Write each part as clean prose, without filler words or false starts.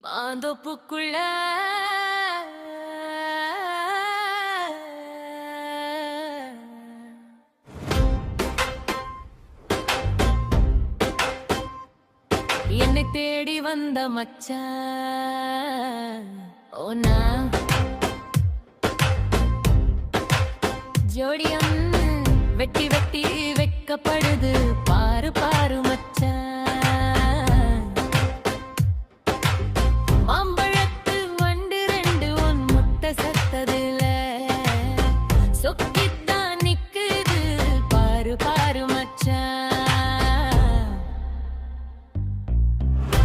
மாந்தோப்புக்குள்ள என்னை தேடி வந்த மச்சான் ஓனா ஜோடியம் வெட்டி வெட்டி வைக்கப்படுது பாரு பாரு மச்சான் மாம்பழத்து வண்டு ரெண்டு உன் முட்டை சத்ததுல சொக்கித்தான் நிக்குது பாரு பாரு மச்சான்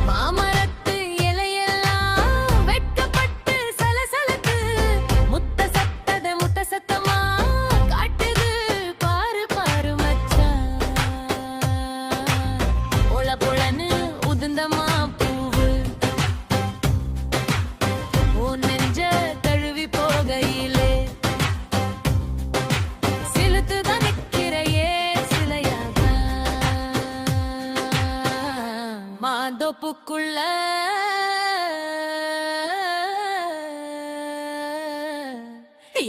மாமரத்து இலையெல்லாம் வெட்கப்பட்டு சலசலத்து முட்டை சத்தமா காட்டுது பாரு பாரு மச்சான் பொல பொலன்னு உதிர்ந்தமா பூவு உன் நெஞ்ச தழுவி போகையிலே சிலுத்துதான் நிற்கிறையே சிலையாக மாந்தோப்புக்குள்ள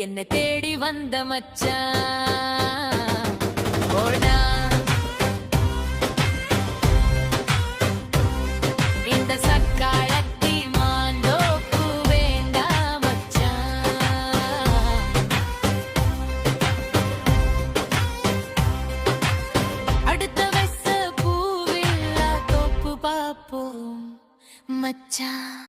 என்னை தேடி வந்த மச்சான் ஓடா இந்த சக்காலத்தி மாந்தோப்பு வேண்டாம் மச்சான் அடுத்த வயசு பூவில்லா தோப்பு பாப்போம் மச்சான்.